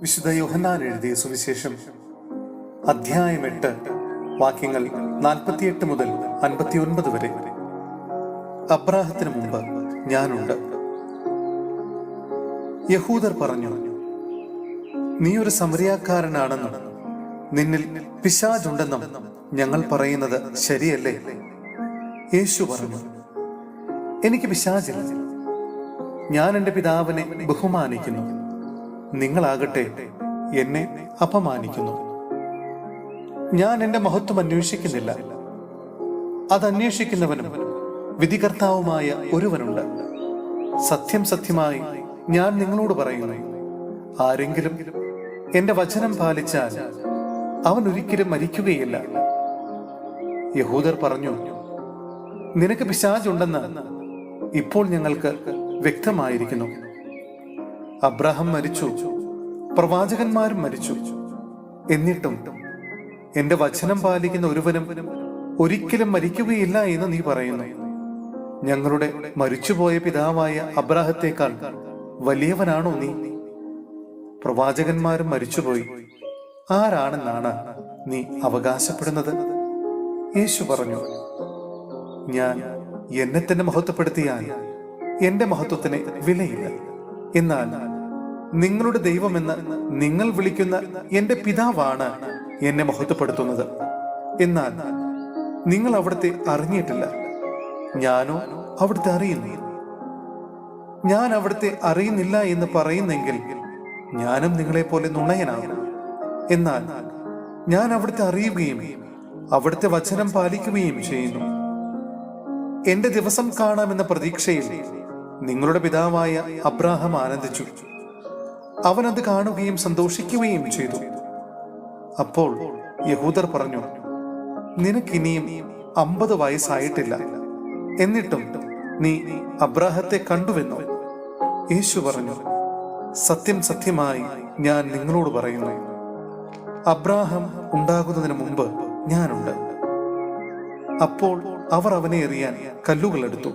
വിശുദ്ധ യോഹന്നാൻ എഴുതിയ സുവിശേഷം അധ്യായം 8 വാക്യങ്ങൾ 48 മുതൽ 59 വരെ. അബ്രാഹത്തിന് മുമ്പ് ഞാനുണ്ട്. യഹൂദർ പറഞ്ഞു, നീ ഒരു സമരിയാക്കാരനാണെന്നും നിന്നിൽ പിശാചുണ്ടെന്നും ഞങ്ങൾ പറയുന്നത് ശരിയല്ലേ? യേശു പറഞ്ഞു, എനിക്ക് പിശാചില്ല. ഞാൻ എൻ്റെ പിതാവിനെ ബഹുമാനിക്കുന്നു, നിങ്ങളാകട്ടെ എന്നെ അപമാനിക്കുന്നു. ഞാൻ എൻ്റെ മഹത്വം അന്വേഷിക്കുന്നില്ല. അതന്വേഷിക്കുന്നവനും വിധികർത്താവുമായ ഒരുവനുണ്ട്. സത്യം സത്യമായി ഞാൻ നിങ്ങളോട് പറയുന്നു, ആരെങ്കിലും എൻ്റെ വചനം പാലിച്ചാൽ അവൻ ഒരിക്കലും മരിക്കുകയില്ല. യഹൂദർ പറഞ്ഞു, നിനക്ക് പിശാചുണ്ടെന്ന് ഇപ്പോൾ ഞങ്ങൾക്ക് വ്യക്തമായിരിക്കുന്നു. അബ്രാഹാം മരിച്ചു, പ്രവാചകന്മാരും മരിച്ചു. എന്നിട്ടും എന്റെ വചനം പാലിക്കുന്ന ഒരുവനും ഒരിക്കലും മരിക്കുകയില്ല എന്ന് നീ പറയുന്നു. ഞങ്ങളുടെ മരിച്ചുപോയ പിതാവായ അബ്രാഹത്തേക്കാൾ വലിയവനാണോ നീ? പ്രവാചകന്മാരും മരിച്ചുപോയി, ആരാണെന്നാണ് നീ അവകാശപ്പെടുന്നത്? യേശു പറഞ്ഞു, ഞാൻ എന്നെ തന്നെ മഹത്വപ്പെടുത്തിയാൽ എന്റെ മഹത്വത്തിന് വിലയില്ല. എന്നാൽ നിങ്ങളുടെ ദൈവമെന്ന് നിങ്ങൾ വിളിക്കുന്ന എന്റെ പിതാവാണ് എന്നെ മഹത്വപ്പെടുത്തുന്നത്. എന്നാൽ നിങ്ങൾ അവിടുത്തെ അറിഞ്ഞിട്ടില്ല, ഞാനോ അവിടുത്തെ അറിയുന്നു. ഞാൻ അവിടുത്തെ അറിയുന്നില്ല എന്ന് പറയുന്നെങ്കിൽ ഞാനും നിങ്ങളെപ്പോലെ നുണയനാകും. എന്നാൽ ഞാൻ അവിടുത്തെ അറിയുകയും അവിടുത്തെ വചനം പാലിക്കുകയും ചെയ്യുന്നു. എന്റെ ദിവസം കാണാമെന്ന പ്രതീക്ഷയിൽ നിങ്ങളുടെ പിതാവായ അബ്രാഹാം ആനന്ദിച്ചു. അവൻ അത് കാണുകയും സന്തോഷിക്കുകയും ചെയ്തു. അപ്പോൾ യഹൂദർ പറഞ്ഞു, നിനക്കിനിയും 50 വയസ്സായിട്ടില്ല, എന്നിട്ടും നീ അബ്രാഹത്തെ കണ്ടുവെന്നോ? യേശു പറഞ്ഞു, സത്യം സത്യമായി ഞാൻ നിങ്ങളോട് പറയുന്നു, അബ്രാഹാം ഉണ്ടാകുന്നതിന് മുമ്പ് ഞാനുണ്ട്. അപ്പോൾ അവർ അവനെ എറിയാൻ കല്ലുകൾ എടുത്തു.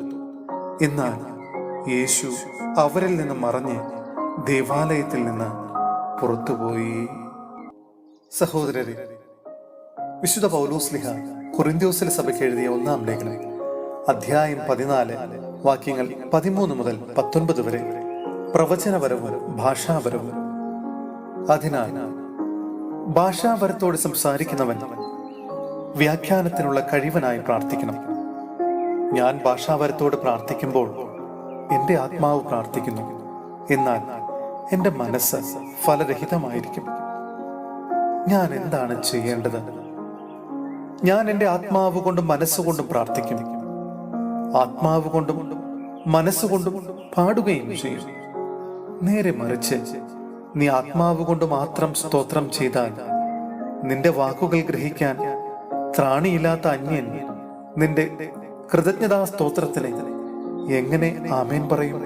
എന്നാൽ യേശു അവരിൽ നിന്ന് മറഞ്ഞ് ദേവാലയത്തിൽ നിന്ന് പുറത്തുപോയി. സഹോദരരെ, വിശുദ്ധ പൗലോസ്ലിഹ കൊറിന്ത്യോസിലെ സഭയ്ക്ക് എഴുതിയ 1-ാം ലേഖനം അധ്യായം 14 വാക്യങ്ങൾ 13 മുതൽ 19 വരെ പ്രവചനപരവും ഭാഷാപരവും. അതിനാൽ ഭാഷാപരത്തോട് സംസാരിക്കുന്നവൻ വ്യാഖ്യാനത്തിനുള്ള കഴിവനായി പ്രാർത്ഥിക്കണം. ഞാൻ ഭാഷാപരത്തോട് പ്രാർത്ഥിക്കുമ്പോൾ എന്റെ ആത്മാവ് പ്രാർത്ഥിക്കുന്നു, എന്നാൽ എന്റെ മനസ്സ് ഫലരഹിതമായിരിക്കും. ഞാൻ എന്താണ് ചെയ്യേണ്ടത്? ഞാൻ എന്റെ ആത്മാവ് കൊണ്ടും മനസ്സുകൊണ്ടും പ്രാർത്ഥിക്കും, ആത്മാവ് കൊണ്ടും മനസ്സുകൊണ്ടും പാടുകയും ചെയ്യും. നേരെ മറിച്ച് നീ ആത്മാവ് കൊണ്ട് മാത്രം സ്തോത്രം ചെയ്താൽ നിന്റെ വാക്കുകൾ ഗ്രഹിക്കാൻ ത്രാണിയില്ലാത്ത അന്യൻ നിന്റെ കൃതജ്ഞതാ സ്തോത്രത്തിന് എങ്ങനെ ആമേൻ പറയും?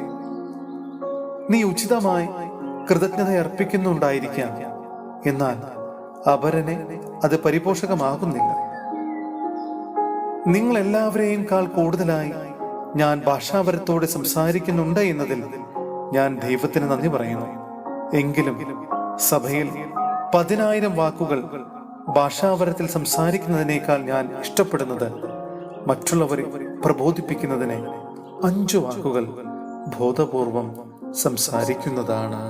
നീ ഉചിതമായി കൃതജ്ഞത അർപ്പിക്കുന്നുണ്ടായിരിക്കാം, എന്നാൽ അപരനെ അത് പരിപോഷകമാകുന്നില്ല. നിങ്ങൾ എല്ലാവരെയും കൂടുതലായി ഞാൻ ഭാഷാപരത്തോടെ സംസാരിക്കുന്നുണ്ട് എന്നതിൽ ഞാൻ ദൈവത്തിന് നന്ദി പറയുന്നു. എങ്കിലും സഭയിൽ 10,000 വാക്കുകൾ ഭാഷാപരത്തിൽ സംസാരിക്കുന്നതിനേക്കാൾ ഞാൻ ഇഷ്ടപ്പെടുന്നത് മറ്റുള്ളവരെ പ്രബോധിപ്പിക്കുന്നതിനെ 5 വാക്കുകൾ ബോധപൂർവം സംസാരിക്കുന്നതാണ്.